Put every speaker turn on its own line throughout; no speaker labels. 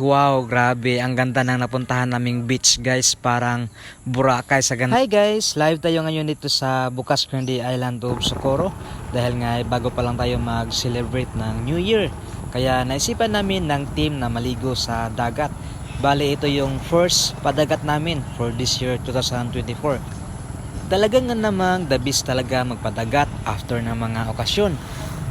Wow, grabe. Ang ganda ng napuntahan naming beach, guys. Parang Boracay sa ganda. Hi guys, live tayo ngayon dito sa Bukas Grande Island of Socorro. Dahil nga bago pa lang tayo mag-celebrate ng New Year. Kaya naisipan namin ng team na maligo sa dagat. Bali, ito yung first padagat namin for this year 2024. Talagang nga namang the best talaga magpadagat after ng mga okasyon.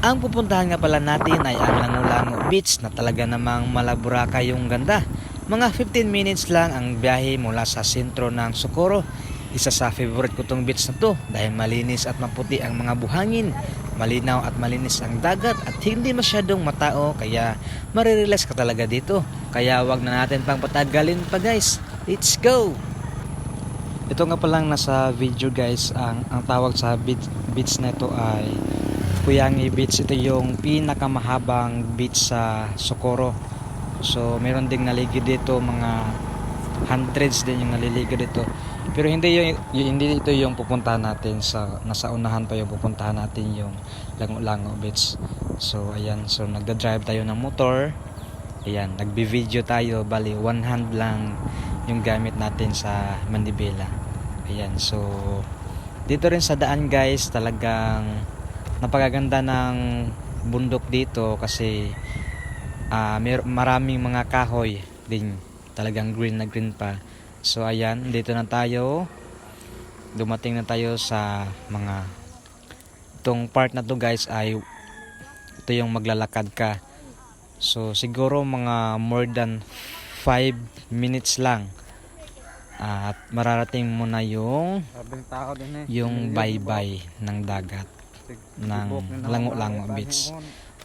Ang pupuntahan nga pala natin ay ang Lango-Lango Beach na talaga namang Boracay yung ganda. Mga 15 minutes lang ang biyahe mula sa sentro ng Socorro. Isa sa favorite ko tong beach na to dahil malinis at maputi ang mga buhangin, malinaw at malinis ang dagat at hindi masyadong matao kaya marirelax ka talaga dito. Kaya wag na natin pang patagalin pa guys. Let's go! Ito nga palang nasa video guys, ang tawag sa beach na ito ay Puyangi Beach. Ito yung pinakamahabang beach sa Socorro. So meron ding naligid dito, mga hundreds din yung naliligid dito. Pero hindi ito yung pupuntahan natin, sa nasa unahan pa yung pupuntahan natin, yung Lango-Lango Beach. So ayan, so nagda-drive tayo ng motor. Ayan, nagbi-video tayo, bali one hand lang yung gamit natin sa Manibela. Ayan, so dito rin sa daan guys, talagang napakaganda ng bundok dito kasi maraming mga kahoy din, talagang green na green pa. So ayan, dito na tayo, dumating na tayo sa mga itong part na to guys, ay ito yung maglalakad ka. So siguro mga more than 5 minutes lang at mararating mo na yung baybay ng dagat ng Lango-Lango Beach.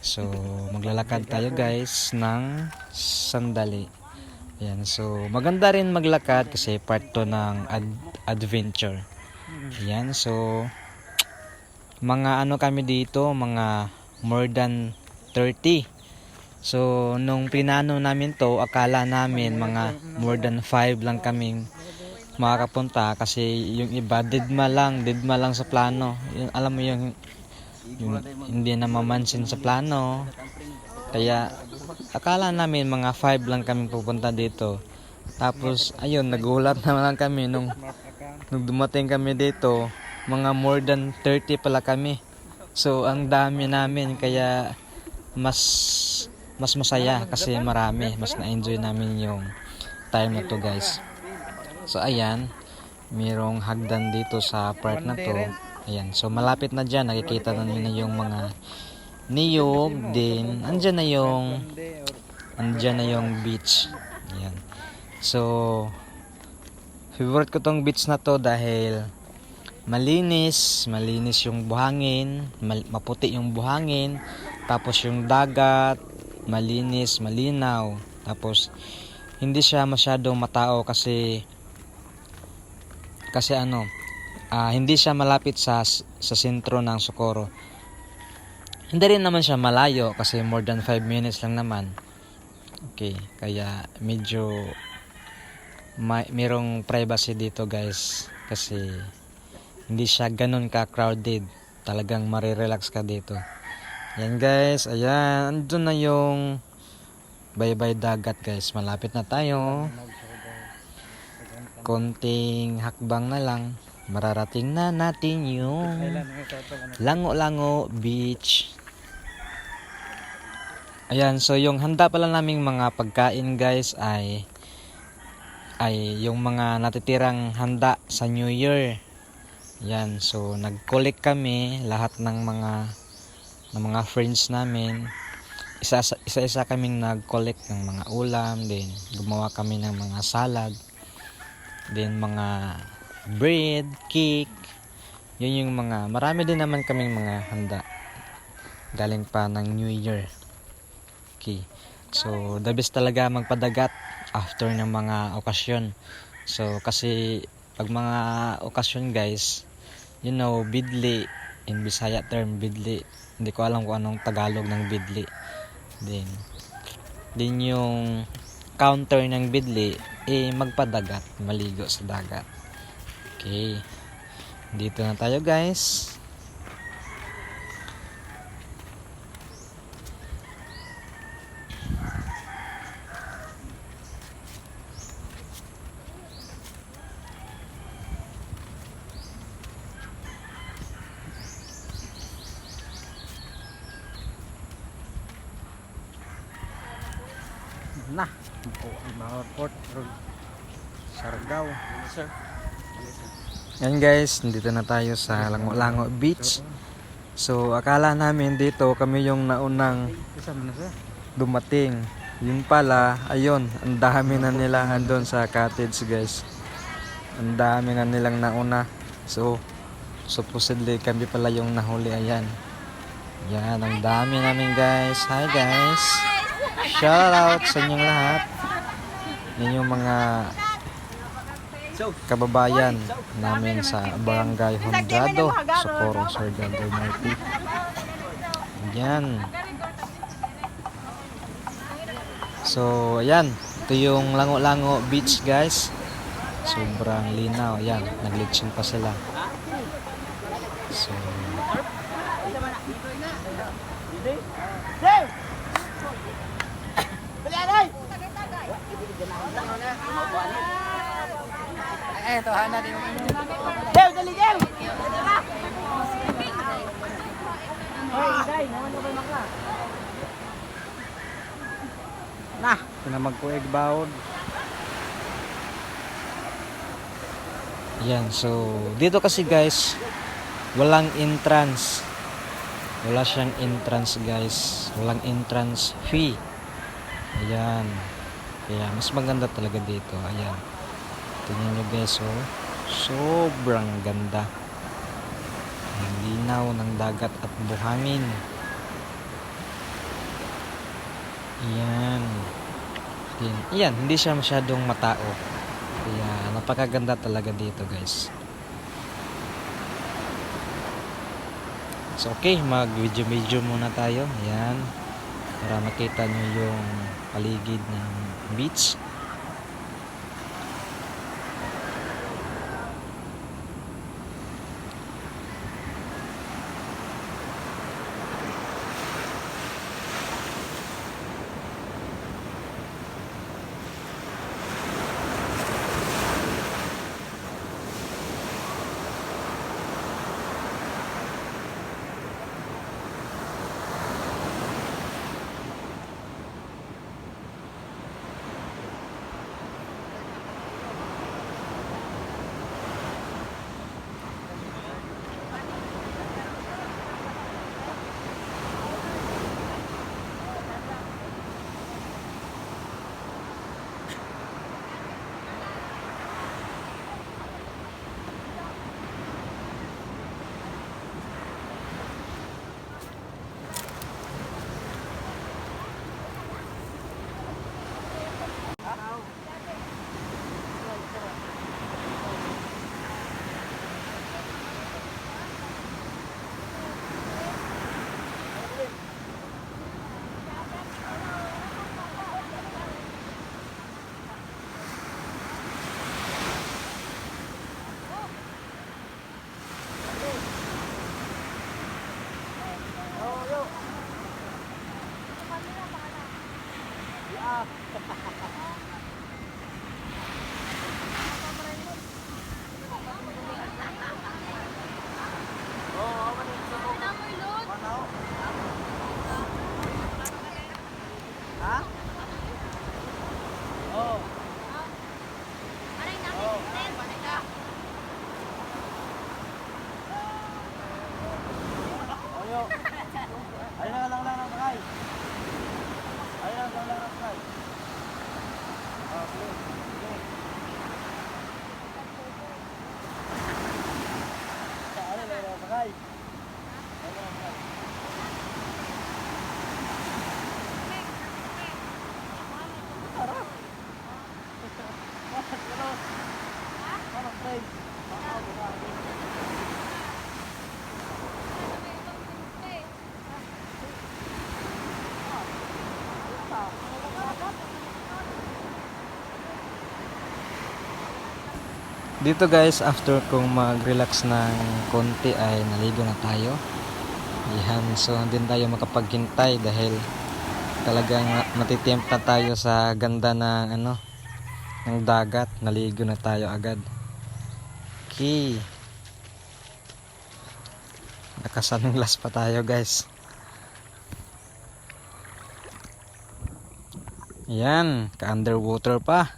So maglalakad tayo guys ng sandali. Ayan, so maganda rin maglakad kasi part to ng adventure. Ayan, so mga ano kami dito, mga more than 30. So nung pinano namin to, akala namin mga more than 5 lang kaming makakapunta kasi yung iba didma lang sa plano. Yung, alam mo yung hindi na mamansin sa plano. Kaya akala namin mga 5 lang kami pupunta dito. Tapos ayun, nagulat naman lang kami nung dumating kami dito, mga more than 30 pala kami. So ang dami namin, kaya mas masaya kasi marami, mas na-enjoy namin yung time na to guys. So ayan, mayroong hagdan dito sa part na to. Ayan, so malapit na dyan, nakikita na nyo na yung mga niyog din. Andyan na yung beach. Ayan. So favorite ko tong beach na to dahil malinis yung buhangin, maputi yung buhangin, tapos yung dagat malinis, malinaw, tapos hindi siya masyadong matao kasi hindi siya malapit sa sentro ng Socorro. Hindi rin naman siya malayo kasi more than 5 minutes lang naman. Okay, kaya medyo mayroong privacy dito guys kasi hindi siya ganun ka crowded, talagang marirelax ka dito. Yan guys, ayan, andun na yung baybay dagat guys, malapit na tayo, konting hakbang na lang mararating na natin yung Lango-Lango Beach. Ayan, so yung handa pala naming mga pagkain guys ay yung mga natitirang handa sa New Year. Yan, so nag-collect kami lahat ng mga friends namin. Isa-isa kaming nag-collect ng mga ulam, din gumawa kami ng mga salad, din mga bread, cake. Yun yung mga, marami din naman kaming mga handa galing pa ng New Year. Okay, so the best talaga magpadagat after ng mga okasyon. So kasi pag mga okasyon guys, you know, bidli, in Bisaya term bidli, hindi ko alam kung anong Tagalog ng bidli. Din yung counter ng bidli magpadagat, maligo sa dagat. Okay, dito na tayo guys. Nah, po ang mga port Sargao.
Sir.
Yan guys, dito na tayo sa Lango-Lango Beach. So akala namin dito kami yung naunang dumating. Yun pala, ayun, ang dami na nila andun sa cottage guys. Ang dami na nilang nauna. So supposedly kami pala yung nahuli. Ayan. Yan, ang dami namin guys. Hi guys. Shout out sa inyong lahat. Yan yung mga kababayan namin sa Barangay Honjado, Socorro, Surigao del Norte. Yan. So, ayan. Ito yung Lango-Lango Beach, guys. Sobrang linaw. Ayan, naglitsin pa sila. So,
Ito, hana din.
Dew, dali, Dew!
nah, pinamagkuig bawod. Yan, so dito kasi guys, walang entrance. Wala siyang entrance guys. Walang entrance fee. Ayan. Kaya mas maganda talaga dito. Ayan. Tingnan nyo guys, oh. Sobrang ganda. Ang linaw ng dagat at buhangin. Ayan. Ayan, hindi siya masyadong matao. Kaya napakaganda talaga dito guys. So okay, mag-video muna tayo. Ayan. Para makita nyo yung paligid ng beach. Dito guys, after kong mag-relax ng konti ay naligo na tayo. Yan, so hindi tayo makapaghintay dahil talagang matitempt na tayo sa ganda ng ng dagat. Naligo na tayo agad. Okay. Nakasanunglas pa tayo guys. Yan, ka-underwater pa.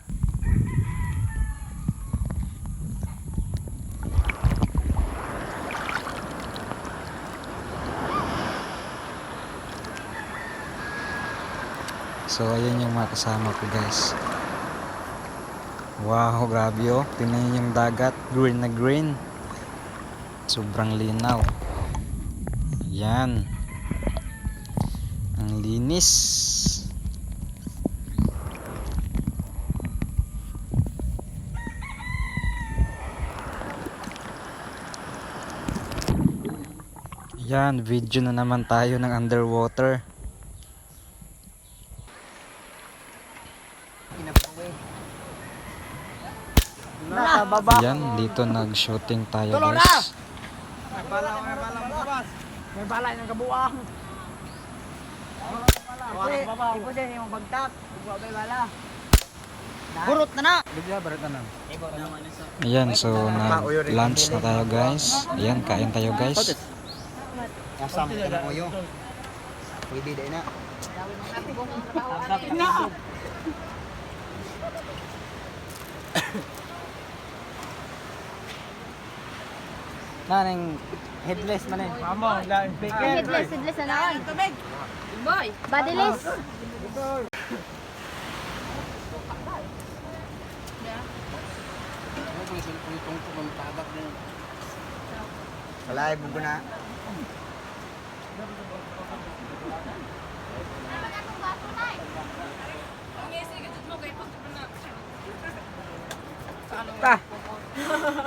So ayan yung mga kasama ko guys. Wow, grabe oh. Tingnan niyo yung dagat, green na green. Sobrang linaw. Yan. Ang linis. Yan, video na naman tayo ng underwater. Yan, dito nag-shooting tayo guys.
May balay ng kabuang. Iko din yung bagtak. Iko may bala. Burot na na.
Ayan, so nag-lunch na tayo guys. Ayan, kain tayo guys.
Kasam ka na uyo. Pwede din na.
Naneng headless man eh. Mamo,
Headless na naon. Tubig. Boy. Bodyless.
Kalay bugo na.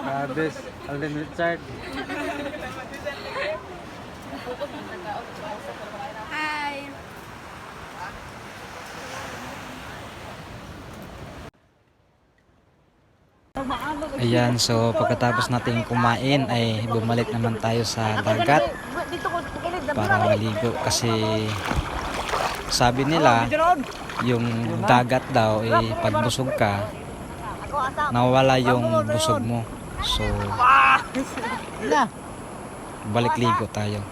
Habis, unlimited charge.
Hi.
Ayan, so pagkatapos natin kumain ay bumalik naman tayo sa dagat para maligo kasi sabi nila yung dagat daw ay pag busog ka nawawala yung busog mo. So balik ligo tayo.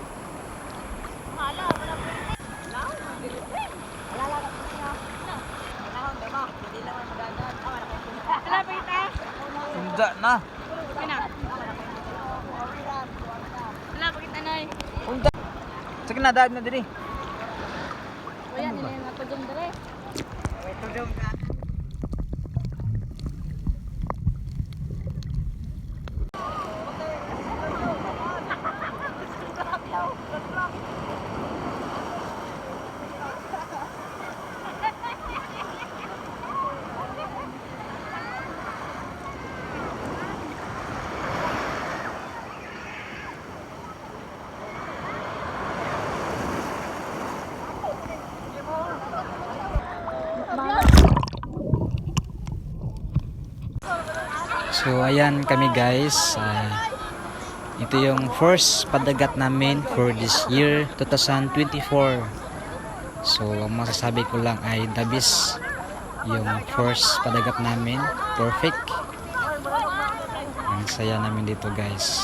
Tunda na.
Wala pakita noy.
Sige na dad na diri.
Kuya dili na pa dyan dire.
So ayan kami guys. Ito yung first padagat namin for this year 2024. So ang masasabi ko lang ay the best yung first padagat namin. Perfect. Ang saya namin dito guys.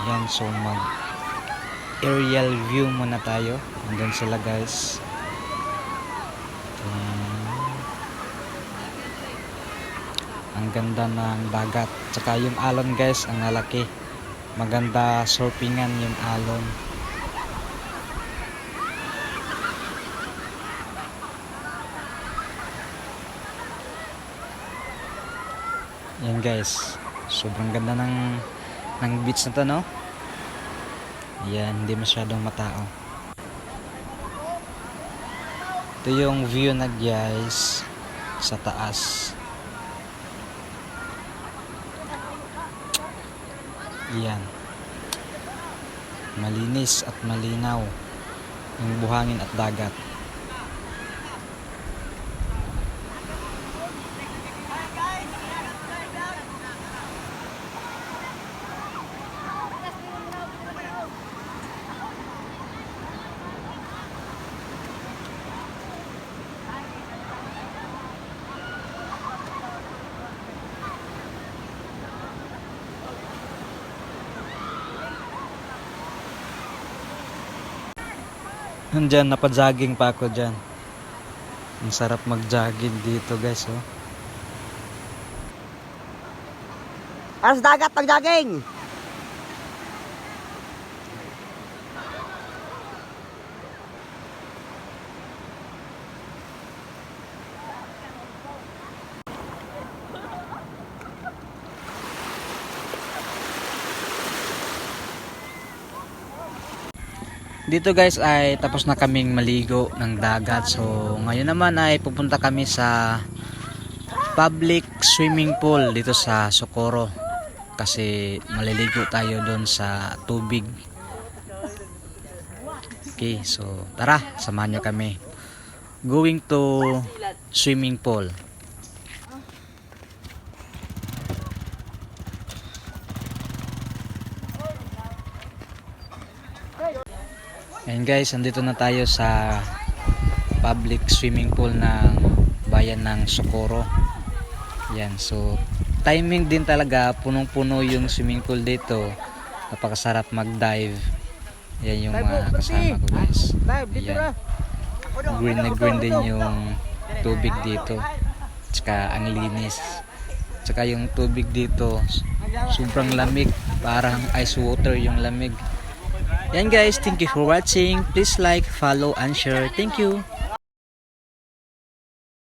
Ayan, so mag aerial view muna tayo. Andun sila guys. Ang ganda ng dagat, tsaka yung alon guys, ang lalaki, maganda surfingan yung alon. Yan guys, sobrang ganda ng beach na to, no? Yan, hindi masyadong matao. Ito yung view na guys sa taas. Yan, malinis at malinaw yung buhangin at dagat. Diyan, napajogging pa ako dyan. Ang sarap mag-jogging dito guys, oh.
Aras dagat pag-jogging.
Dito guys ay tapos na kaming maligo ng dagat. So ngayon naman ay pupunta kami sa public swimming pool dito sa Socorro. Kasi maliligo tayo doon sa tubig. Okay, so tara, samahan nyo kami. Going to swimming pool. Ayan guys, andito na tayo sa public swimming pool ng bayan ng Socorro. Yan, so timing din talaga, punong-puno yung swimming pool dito. Napakasarap mag-dive. Yan yung mga kasama ko guys. Yan. Green na green din yung tubig dito. Tsaka ang linis. Tsaka yung tubig dito, sobrang lamig. Parang ice water yung lamig. Yan guys, thank you for watching. Please like, follow, and share. Thank you.